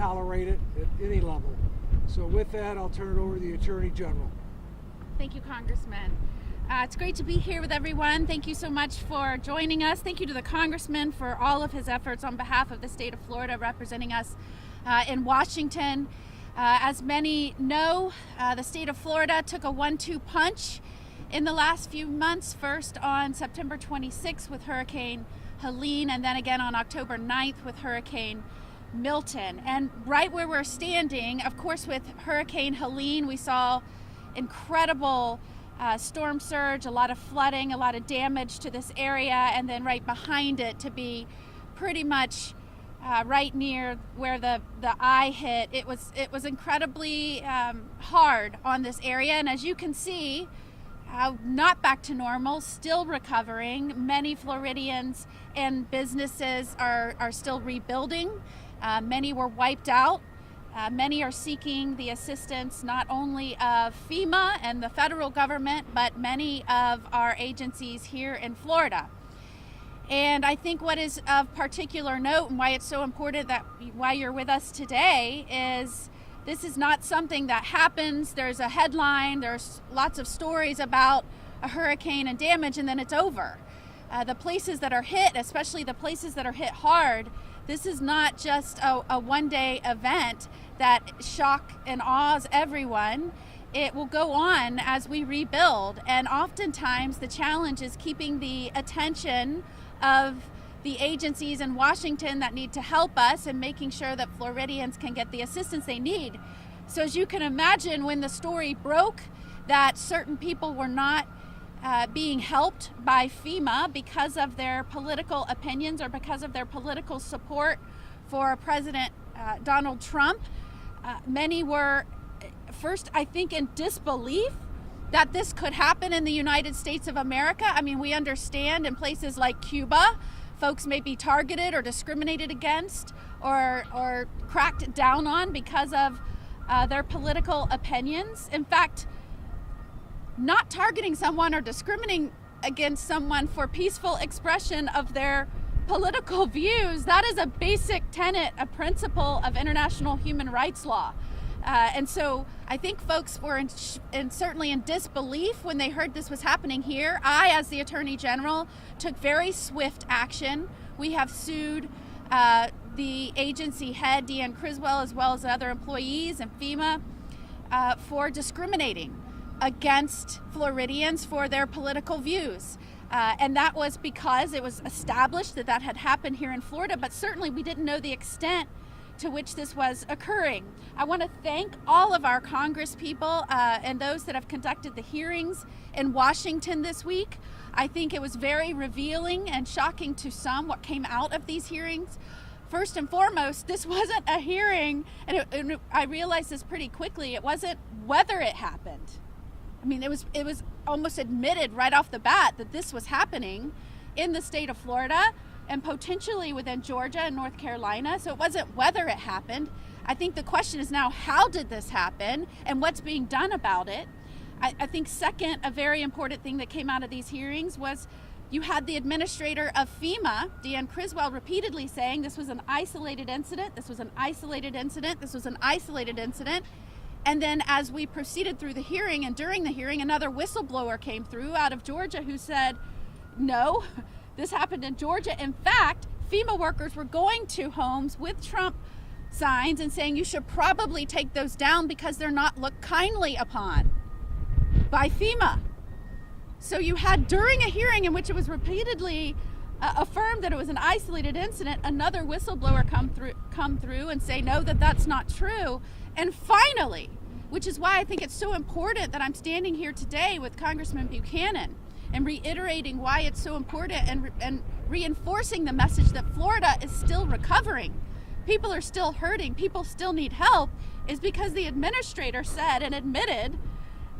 tolerate it at any level. So with that, I'll turn it over to the Attorney General. Thank you, Congressman. It's great to be here with everyone. Thank you so much for joining us. Thank you to the Congressman for all of his efforts on behalf of the state of Florida, representing us in Washington. As many know, the state of Florida took a 1-2 punch in the last few months, first on September 26th with Hurricane Helene, and then again on October 9th with Hurricane Milton. And right where we're standing, of course, with Hurricane Helene, we saw incredible storm surge, a lot of flooding, a lot of damage to this area, and then right behind it to be pretty much right near where the eye hit. It was incredibly hard on this area, and as you can see, not back to normal, still recovering. Many Floridians and businesses are still rebuilding. Many were wiped out. Many are seeking the assistance not only of FEMA and the federal government, but many of our agencies here in Florida. And I think what is of particular note and why it's so important that why you're with us today is this is not something that happens. There's a headline, there's lots of stories about a hurricane and damage, and then it's over. The places that are hit, especially the places that are hit hard, this is not just a one-day event that shock and awes everyone. It will go on as we rebuild, and oftentimes the challenge is keeping the attention of the agencies in Washington that need to help us and making sure that Floridians can get the assistance they need. So as you can imagine, when the story broke that certain people were not being helped by FEMA because of their political opinions or because of their political support for President Donald Trump, many were first, I think, in disbelief that this could happen in the United States of America. I mean, we understand in places like Cuba, folks may be targeted or discriminated against or cracked down on because of their political opinions. In fact, not targeting someone or discriminating against someone for peaceful expression of their political views, that is a basic tenet, a principle of international human rights law. And so I think folks were certainly in disbelief when they heard this was happening here. I, as the Attorney General, took very swift action. We have sued the agency head, Deanne Criswell, as well as other employees and FEMA for discriminating against Floridians for their political views. And that was because it was established that had happened here in Florida, but certainly we didn't know the extent to which this was occurring. I want to thank all of our Congress people and those that have conducted the hearings in Washington this week. I think it was very revealing and shocking to some what came out of these hearings. First and foremost, this wasn't a hearing, and I realized this pretty quickly, it wasn't whether it happened. I mean, it was almost admitted right off the bat that this was happening in the state of Florida and potentially within Georgia and North Carolina. So it wasn't whether it happened. I think the question is now, how did this happen and what's being done about it? I think second, a very important thing that came out of these hearings was you had the administrator of FEMA, Deanne Criswell, repeatedly saying this was an isolated incident, this was an isolated incident, this was an isolated incident. And then as we proceeded through the hearing and during the hearing, another whistleblower came through out of Georgia who said, no, this happened in Georgia. In fact, FEMA workers were going to homes with Trump signs and saying you should probably take those down because they're not looked kindly upon by FEMA. So you had, during a hearing in which it was repeatedly affirmed that it was an isolated incident, another whistleblower come through and say, no, that's not true. And finally, which is why I think it's so important that I'm standing here today with Congressman Buchanan and reiterating why it's so important and reinforcing the message that Florida is still recovering. People are still hurting, people still need help, is because the administrator said and admitted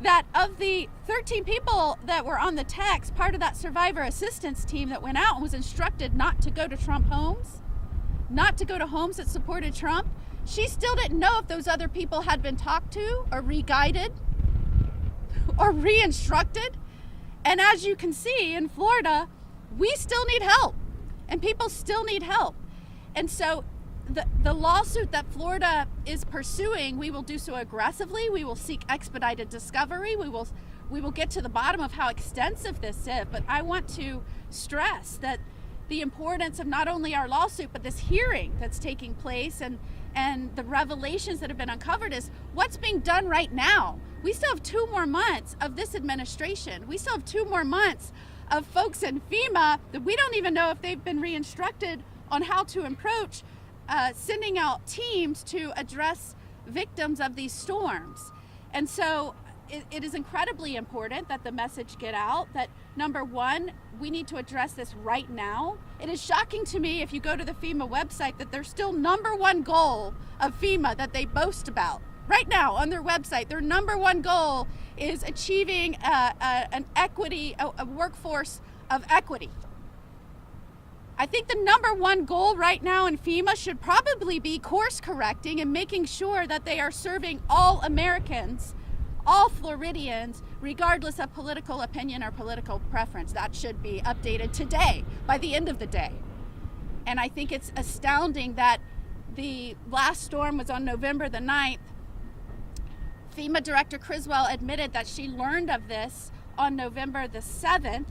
that of the 13 people that were on the text, part of that survivor assistance team that went out and was instructed not to go to Trump homes, not to go to homes that supported Trump, she still didn't know if those other people had been talked to or re-guided or re-instructed. And as you can see in Florida, we still need help and people still need help. And so the lawsuit that Florida is pursuing, we will do so aggressively. We will seek expedited discovery. We will get to the bottom of how extensive this is. But I want to stress that the importance of not only our lawsuit, but this hearing that's taking place and the revelations that have been uncovered is what's being done right now. We still have 2 more months of this administration. We still have 2 more months of folks in FEMA that we don't even know if they've been re-instructed on how to approach sending out teams to address victims of these storms. And so it is incredibly important that the message get out that, number one, we need to address this right now. It is shocking to me, if you go to the FEMA website, that their still number one goal of FEMA that they boast about right now on their website, their number one goal is achieving an equity, a workforce of equity. I think the number one goal right now in FEMA should probably be course correcting and making sure that they are serving all Americans, all Floridians, regardless of political opinion or political preference. That should be updated today, by the end of the day. And I think it's astounding that the last storm was on November the 9th. FEMA Director Criswell admitted that she learned of this on November the 7th.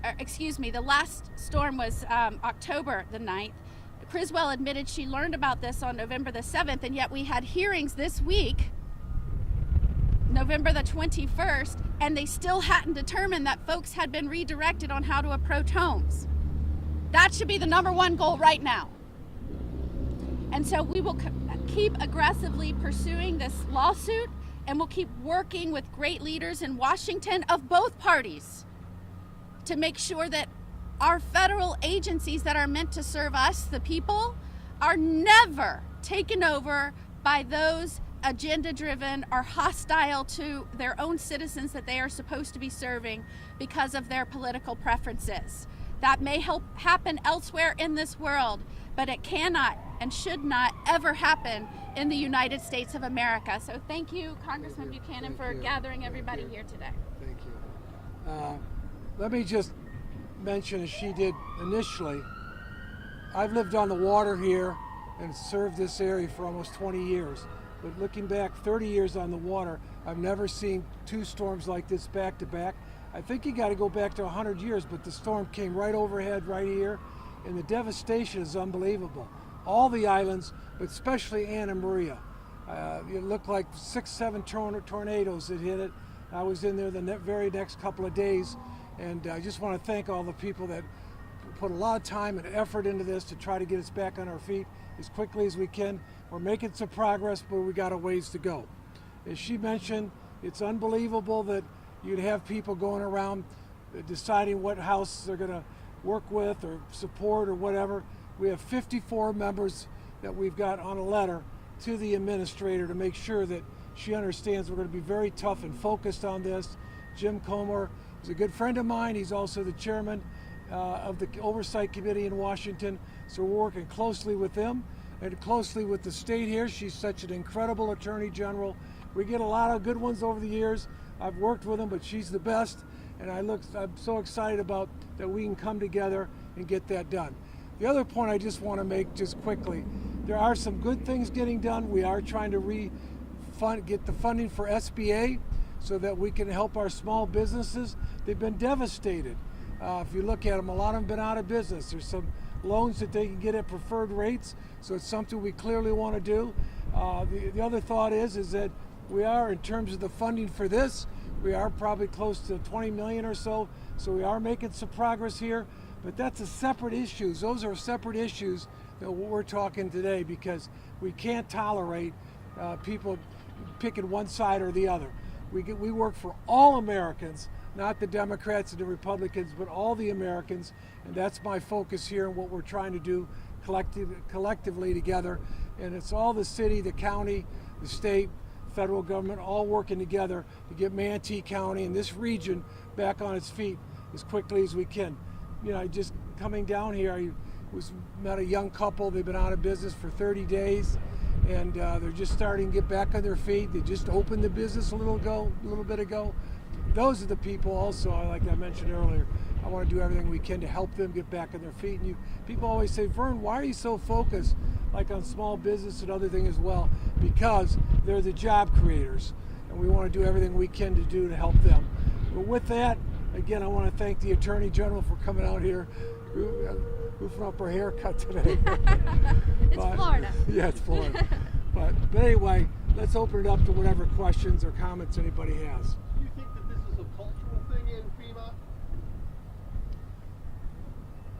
The last storm was October the 9th. Criswell admitted she learned about this on November the 7th, and yet we had hearings this week, November the 21st, and they still hadn't determined that folks had been redirected on how to approach homes. That should be the number one goal right now. And so we will keep aggressively pursuing this lawsuit, and we'll keep working with great leaders in Washington of both parties to make sure that our federal agencies that are meant to serve us, the people, are never taken over by those agenda-driven or hostile to their own citizens that they are supposed to be serving because of their political preferences. That may happen elsewhere in this world, but it cannot and should not ever happen in the United States of America. So thank you, Congressman Buchanan, for gathering everybody here today. Thank you. Let me just mention, as she did initially, I've lived on the water here and served this area for almost 20 years. But looking back 30 years on the water, I've never seen 2 storms like this back to back. I think you got to go back to 100 years, but the storm came right overhead right here, and the devastation is unbelievable. All the islands, but especially Anna Maria. It looked like 6, 7 tornadoes that hit it. I was in there the very next couple of days, and I just want to thank all the people that put a lot of time and effort into this to try to get us back on our feet as quickly as we can. We're making some progress, but we got a ways to go. As she mentioned, it's unbelievable that you'd have people going around deciding what house they're going to work with or support or whatever. We have 54 members that we've got on a letter to the administrator to make sure that she understands we're going to be very tough and focused on this. Jim Comer is a good friend of mine. He's also the chairman of the Oversight Committee in Washington. So we're working closely with them and closely with the state here. She's such an incredible attorney general. We get a lot of good ones over the years. I've worked with them, but she's the best. And I'm so excited about that we can come together and get that done. The other point I just want to make just quickly, there are some good things getting done. We are trying to get the funding for SBA so that we can help our small businesses. They've been devastated. If you look at them, a lot of them have been out of business. There's some loans that they can get at preferred rates, so it's something we clearly want to do. The other thought is that we are, in terms of the funding for this, we are probably close to 20 million or so we are making some progress here, but that's a separate issue. Those are separate issues that we're talking today, because we can't tolerate people picking one side or the other. We work for all Americans, not the Democrats and the Republicans, but all the Americans, and that's my focus here and what we're trying to do collectively together. And it's all the city, the county, the state, federal government, all working together to get Manatee County and this region back on its feet as quickly as we can. You know, just coming down here, I met a young couple. They've been out of business for 30 days, and they're just starting to get back on their feet. They just opened the business a little bit ago. Those are the people also, like I mentioned earlier, I want to do everything we can to help them get back on their feet. And people always say, Vern, why are you so focused like on small business and other things as well? Because they're the job creators, and we want to do everything we can to do to help them. But with that, again, I want to thank the Attorney General for coming out here, goofing up her haircut today. It's Florida. Yeah, it's Florida. But anyway, let's open it up to whatever questions or comments anybody has. Do you think that this is a cultural thing in FEMA?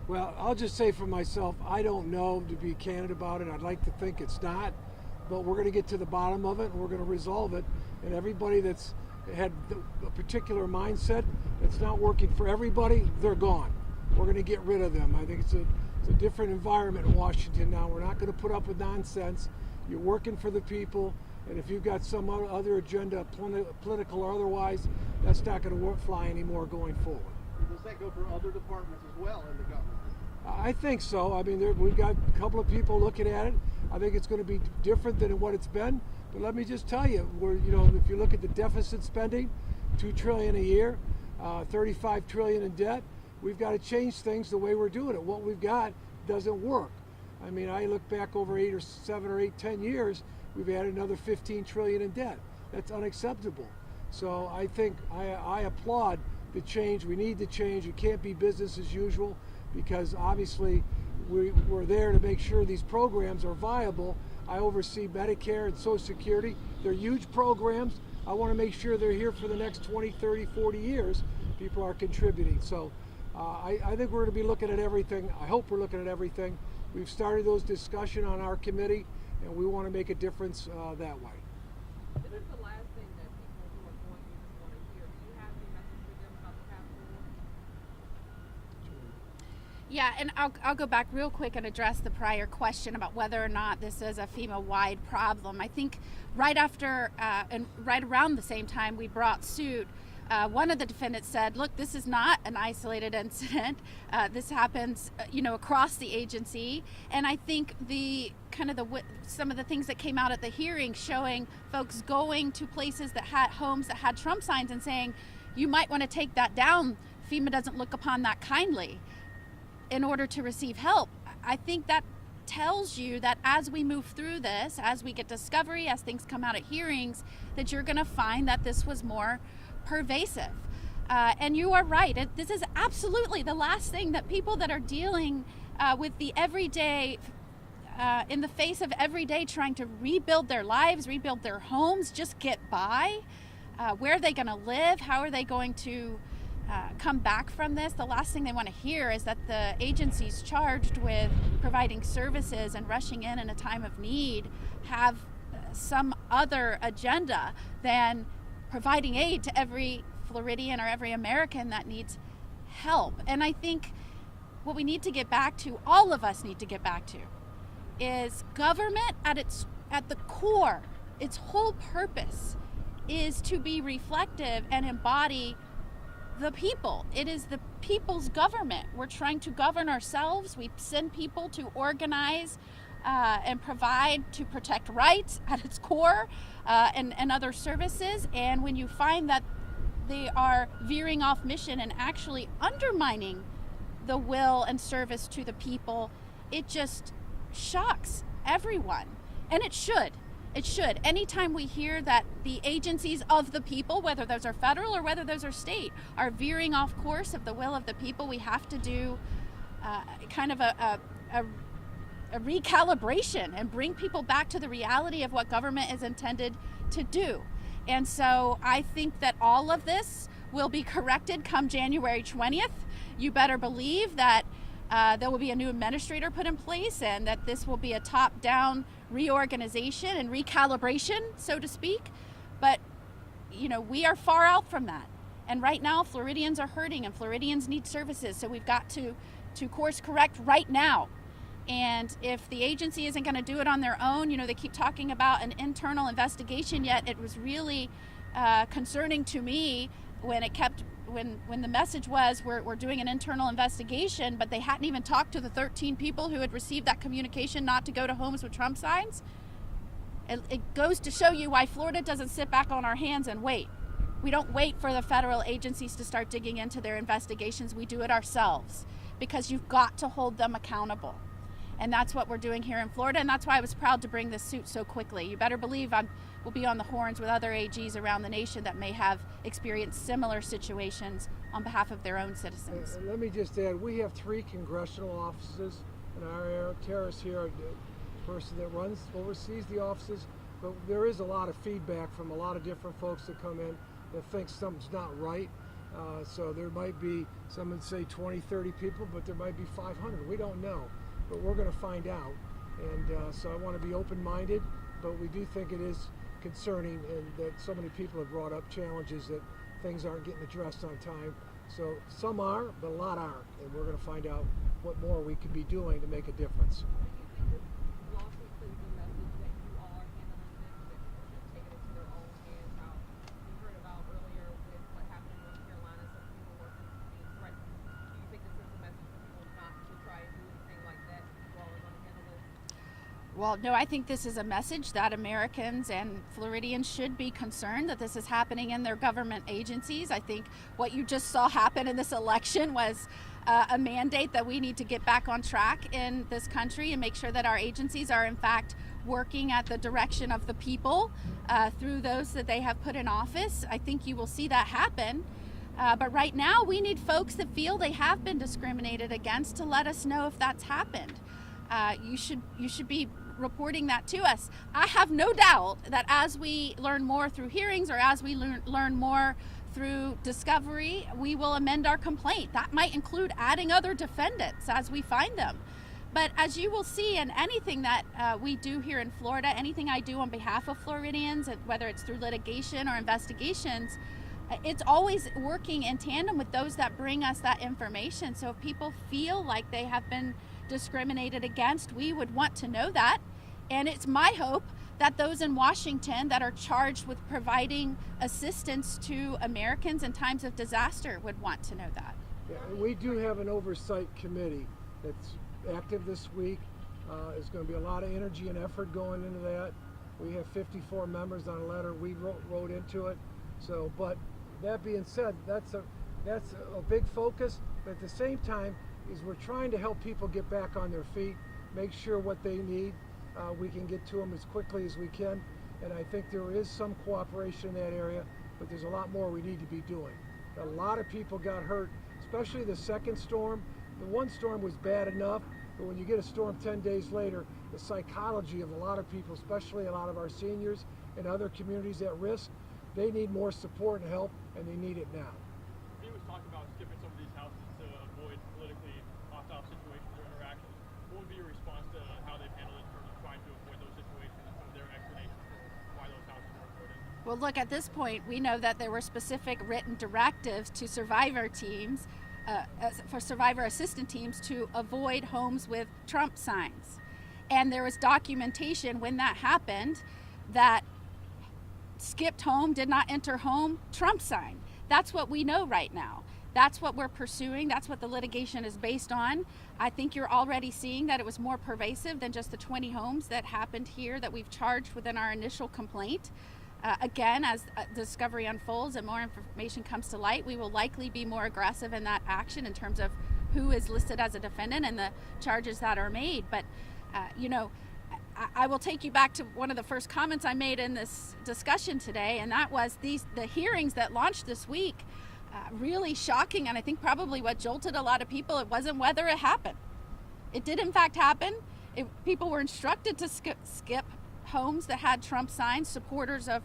Well, I'll just say for myself, I don't know, to be candid about it. I'd like to think it's not, but we're going to get to the bottom of it and we're going to resolve it. And everybody that's had a particular mindset that's not working for everybody, they're gone. We're going to get rid of them. I think it's a different environment in Washington now. We're not going to put up with nonsense. You're working for the people, and if you've got some other agenda, political or otherwise, that's not going to fly anymore going forward. Does that go for other departments as well in the government? I think so. I mean, we've got a couple of people looking at it. I think it's going to be different than what it's been. But let me just tell you, if you look at the deficit spending, $2 trillion a year, 35 trillion in debt, we've got to change things the way we're doing it. What we've got doesn't work. I mean, I look back over 8 or 7 or 8, 10 years, we've added another 15 trillion in debt. That's unacceptable. So I think I applaud the change. We need the change. It can't be business as usual, because obviously we're there to make sure these programs are viable. I oversee Medicare and Social Security. They're huge programs. I want to make sure they're here for the next 20, 30, 40 years. People are contributing. So I think we're going to be looking at everything. I hope we're looking at everything. We've started those discussions on our committee, and we want to make a difference that way. This is the last thing that people who are going to just want to hear. Do you have any message for them about the path forward? Yeah, and I'll go back real quick and address the prior question about whether or not this is a FEMA-wide problem. I think right after and right around the same time we brought suit, one of the defendants said, look, this is not an isolated incident. This happens, across the agency. And I think some of the things that came out at the hearing showing folks going to places that had homes that had Trump signs and saying, you might want to take that down. FEMA doesn't look upon that kindly, in order to receive help. I think that tells you that as we move through this, as we get discovery, as things come out at hearings, that you're going to find that this was more pervasive. And you are right. This is absolutely the last thing that people that are dealing with the everyday, in the face of every day trying to rebuild their lives, rebuild their homes, just get by. Where are they going to live? How are they going to come back from this? The last thing they want to hear is that the agencies charged with providing services and rushing in a time of need have some other agenda than providing aid to every Floridian or every American that needs help. And I think what we need to get back to, all of us need to get back to, is government at the core, its whole purpose is to be reflective and embody the people. It is the people's government. We're trying to govern ourselves. We send people to organize and provide to protect rights at its core, and other services. And when you find that they are veering off mission and actually undermining the will and service to the people, it just shocks everyone. And it should. It should. Anytime we hear that the agencies of the people, whether those are federal or whether those are state, are veering off course of the will of the people, we have to do kind of a recalibration and bring people back to the reality of what government is intended to do. And so I think that all of this will be corrected come January 20th. You better believe that there will be a new administrator put in place, and that this will be a top-down reorganization and recalibration, so to speak. But, we are far out from that. And right now, Floridians are hurting and Floridians need services. So we've got to course correct right now. And if the agency isn't going to do it on their own, they keep talking about an internal investigation, yet it was really concerning to me when the message was we're doing an internal investigation, but they hadn't even talked to the 13 people who had received that communication not to go to homes with Trump signs. It goes to show you why Florida doesn't sit back on our hands and wait. We don't wait for the federal agencies to start digging into their investigations. We do it ourselves because you've got to hold them accountable. And that's what we're doing here in Florida, and that's why I was proud to bring this suit so quickly. You better believe we'll be on the horns with other AGs around the nation that may have experienced similar situations on behalf of their own citizens. And let me just add, we have 3 congressional offices in our area. Tara's here, the person that oversees the offices, but there is a lot of feedback from a lot of different folks that come in that think something's not right. So there might be, some would say 20, 30 people, but there might be 500. We don't know, but we're going to find out. And so I want to be open-minded, but we do think it is concerning and that so many people have brought up challenges that things aren't getting addressed on time. So some are, but a lot aren't, and we're going to find out what more we could be doing to make a difference. Do you think this lawsuit sends a message that you all are handling things, that people should take it into their own hands? How we heard about earlier with what happened in North Carolina, some people workers being threatened. Do you think this sends a message for people not to try and do anything like that? You all are going to handle this? Well, no, I think this is a message that Americans and Floridians should be concerned that this is happening in their government agencies. I think what you just saw happen in this election was a mandate that we need to get back on track in this country and make sure that our agencies are in fact working at the direction of the people through those that they have put in office. I think you will see that happen. But right now we need folks that feel they have been discriminated against to let us know if that's happened. You should be reporting that to us. I have no doubt that as we learn more through hearings or as we learn more through discovery, we will amend our complaint. That might include adding other defendants as we find them. But as you will see in anything that we do here in Florida, anything I do on behalf of Floridians, whether it's through litigation or investigations, it's always working in tandem with those that bring us that information. So if people feel like they have been discriminated against, we would want to know that. And it's my hope that those in Washington that are charged with providing assistance to Americans in times of disaster would want to know that. Yeah, and we do have an oversight committee that's active this week. There's going to be a lot of energy and effort going into that. We have 54 members on a letter we wrote into it. So, but that being said, that's a big focus. But at the same time, is we're trying to help people get back on their feet, make sure what they need, we can get to them as quickly as we can. And I think there is some cooperation in that area, but there's a lot more we need to be doing. A lot of people got hurt, especially the second storm. The one storm was bad enough, but when you get a storm 10 days later, the psychology of a lot of people, especially a lot of our seniors and other communities at risk, they need more support and help, and they need it now. He was talking about skipping some of these houses to avoid politically hostile situations or interactions. What would be your response to how they've handled it in terms of trying to avoid those situations and some of their explanations for why those houses were avoided? Well, look, at this point, we know that there were specific written directives to survivor teams, for survivor assistant teams, to avoid homes with Trump signs. And there was documentation when that happened that skipped home, did not enter home, Trump sign. That's what we know right now. That's what we're pursuing. That's what the litigation is based on. I think you're already seeing that it was more pervasive than just the 20 homes that happened here that we've charged within our initial complaint. Again, as discovery unfolds and more information comes to light, we will likely be more aggressive in that action in terms of who is listed as a defendant and the charges that are made. But, I will take you back to one of the first comments I made in this discussion today, and that was the hearings that launched this week, really shocking, and I think probably what jolted a lot of people. It wasn't whether it happened. It did in fact happen. People were instructed to skip homes that had Trump signs, supporters of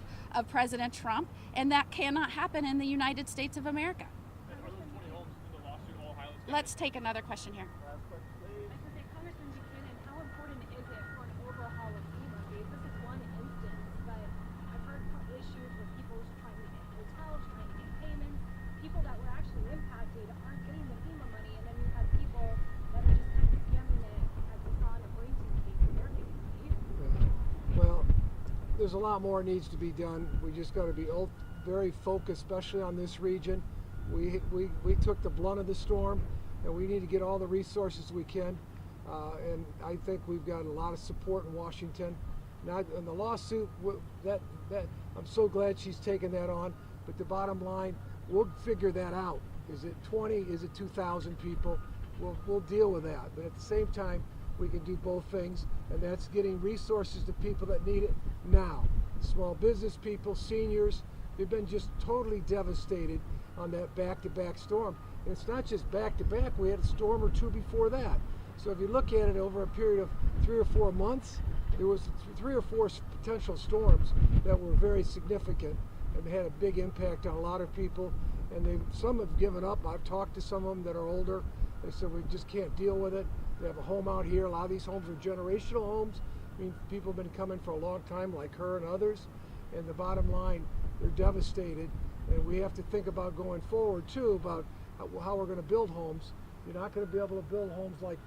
President Trump, and that cannot happen in the United States of America. And are those 20 homes in the lawsuit all highly sketchy? Let's take another question here. Congressman Buchanan, how important is it for an overhaul of FEMA? Because this is one instance, but I've heard issues with people trying to get hotels, trying to get payments. People that were actually impacted aren't getting the FEMA money, and then you have people that are just kind of scamming it, as we saw in the Brainton case, and they're getting paid. Well, there's a lot more needs to be done. We just got to be very focused, especially on this region. We took the blunt of the storm, and we need to get all the resources we can. And I think we've got a lot of support in Washington. Now, in the lawsuit, that I'm so glad she's taken that on. But the bottom line, we'll figure that out. Is it 20? Is it 2,000 people? We'll deal with that. But at the same time, we can do both things, and that's getting resources to people that need it now. Small business people, seniors, they've been just totally devastated on that back-to-back storm. And it's not just back-to-back, we had a storm or two before that. So if you look at it over a period of 3 or 4 months, there was 3 or 4 potential storms that were very significant and had a big impact on a lot of people. And some have given up. I've talked to some of them that are older. They said we just can't deal with it. They have a home out here. A lot of these homes are generational homes. I mean, people have been coming for a long time, like her and others. And the bottom line, they're devastated. And we have to think about going forward too about how we're going to build homes. You're not going to be able to build homes like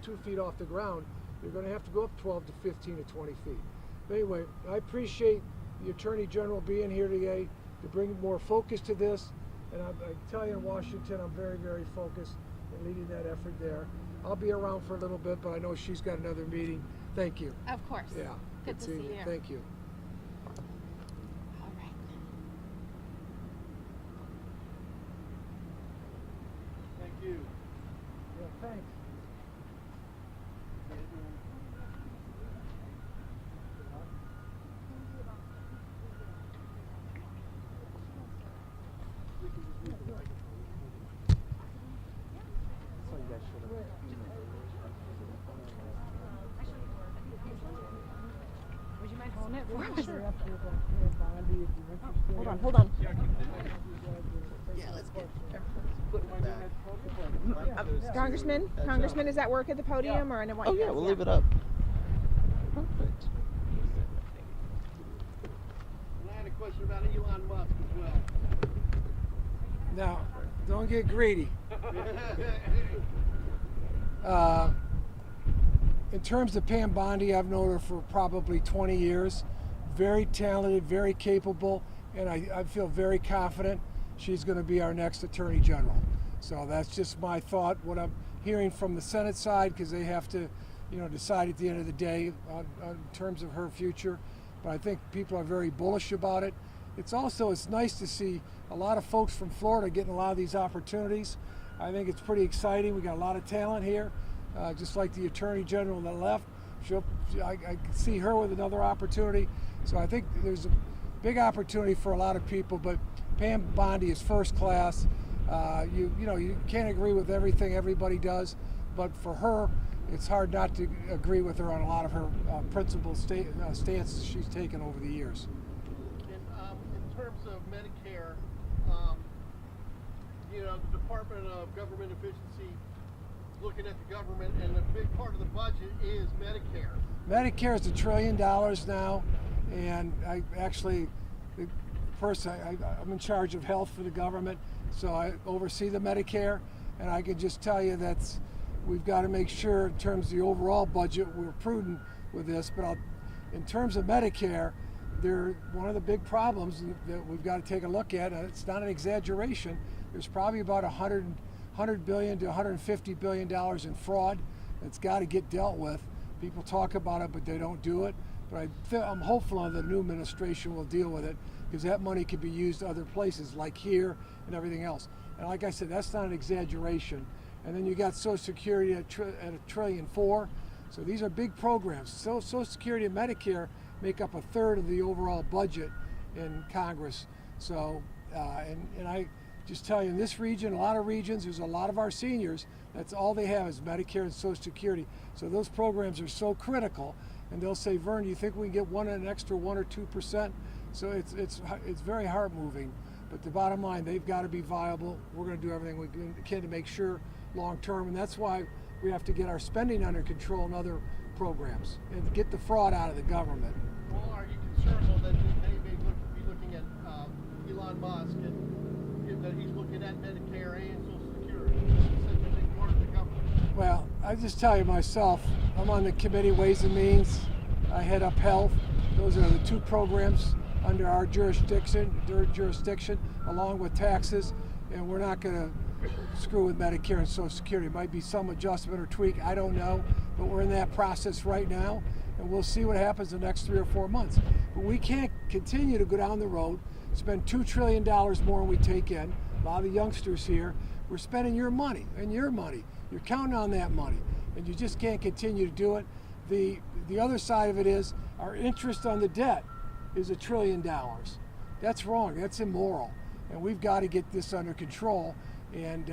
2 feet off the ground. You're going to have to go up 12 to 15 to 20 feet. But anyway, I appreciate the Attorney General being here today to bring more focus to this. And I tell you, in Washington, I'm very, very focused in leading that effort there. I'll be around for a little bit, but I know she's got another meeting. Thank you. Of course. Yeah. Good to see you. Thank you. All right. Thank you. Yeah, thanks. Would you mind holding it for us? Hold on. Congressman is at work at the podium, or I know what? Oh yeah, we'll leave it up. Perfect. And I had a question about Elon Musk as well. Now, don't get greedy. In terms of Pam Bondi, I've known her for probably 20 years. Very talented, very capable, and I feel very confident she's going to be our next Attorney General. So that's just my thought, what I'm hearing from the Senate side, because they have to, decide at the end of the day on terms of her future. But I think people are very bullish about it. It's nice to see a lot of folks from Florida getting a lot of these opportunities. I think it's pretty exciting. We got a lot of talent here, just like the Attorney General on the left. I can see her with another opportunity. So I think there's a big opportunity for a lot of people, but Pam Bondi is first class. You can't agree with everything everybody does, but for her, it's hard not to agree with her on a lot of her principled stances she's taken over the years. In terms of Medicare, the Department of Government Efficiency is looking at the government, and a big part of the budget is Medicare. Medicare is $1 trillion now, and I'm in charge of health for the government, so I oversee the Medicare, and I can just tell you we've got to make sure in terms of the overall budget we're prudent with this, but in terms of Medicare, one of the big problems that we've got to take a look at, and it's not an exaggeration, there's probably about $100 billion to $150 billion in fraud that's got to get dealt with. People talk about it, but they don't do it. But I'm hopeful the new administration will deal with it, because that money could be used other places, like here and everything else. And like I said, that's not an exaggeration. And then you got Social Security at $1.4 trillion. So these are big programs. Social Security and Medicare make up 1/3 of the overall budget in Congress. So, and I just tell you, in this region, a lot of regions, there's a lot of our seniors, that's all they have is Medicare and Social Security. So those programs are so critical, and they'll say, Vern, do you think we can get an extra 1 or 2%? So it's very heart moving. But the bottom line, they've got to be viable. We're going to do everything we can to make sure long term, and that's why we have to get our spending under control in other programs and get the fraud out of the government. Well, are you concerned though that they may be looking at Elon Musk and that he's looking at Medicare and Social Security? It's such a big part of the government. Well, I just tell you myself, I'm on the Committee Ways and Means. I head up health. Those are the 2 programs under our jurisdiction, along with taxes, and we're not going to screw with Medicare and Social Security. It might be some adjustment or tweak, I don't know, but we're in that process right now, and we'll see what happens the next 3 or 4 months. But we can't continue to go down the road spend $2 trillion more than we take in. A lot of the youngsters here, we're spending your money and your money. You're counting on that money, and you just can't continue to do it. The other side of it is our interest on the debt is $1 trillion. That's wrong. That's immoral, and we've got to get this under control. And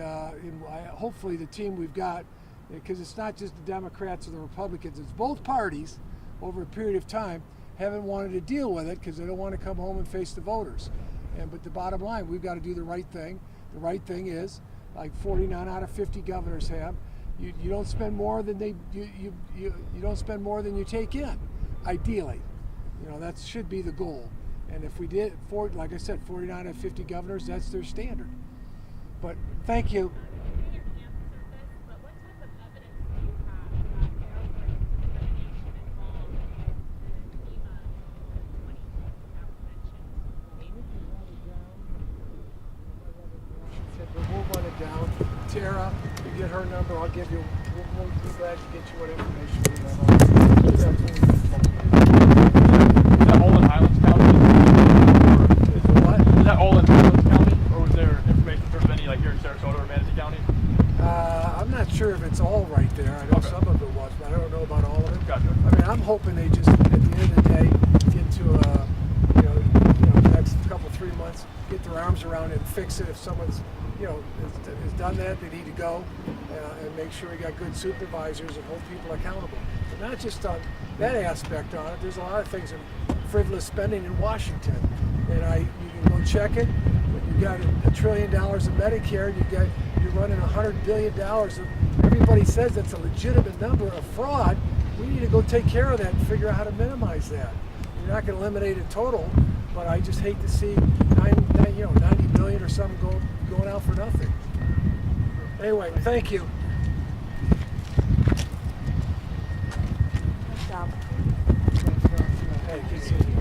hopefully the team we've got, because it's not just the Democrats or the Republicans, it's both parties over a period of time haven't wanted to deal with it because they don't want to come home and face the voters. But the bottom line, we've got to do the right thing. The right thing is, like 49 out of 50 governors have, you don't spend more than you don't spend more than you take in, ideally. That should be the goal. And if we did, like I said, 49 out of 50 governors, that's their standard. But thank you. We'll run it down. Tara, you get her number, I'll give you, we'll be glad to get you what information we have on. Is that all in Highlands County? Is it what? Is that all in Highlands County? Or was there information sort of any like here in Sarasota or Manatee County? I'm not sure if it's all right there. I know some of it was, but I don't know about all of it. Gotcha. I mean, I'm hoping they just, at the end of the day, get to the next couple, 3 months, get their arms around it and fix it. If someone's has done that, they need to go and make sure we got good supervisors and hold people accountable. But not just on that aspect on it. There's a lot of things in frivolous spending in Washington, and you can go check it. When you got $1 trillion in Medicare, you're running $100 billion. Everybody says that's a legitimate number of fraud. We need to go take care of that and figure out how to minimize that. You're not going to eliminate it total, but I just hate to see 90 billion or something going out for nothing. Anyway, thank you. Good job. Hey, good seeing you.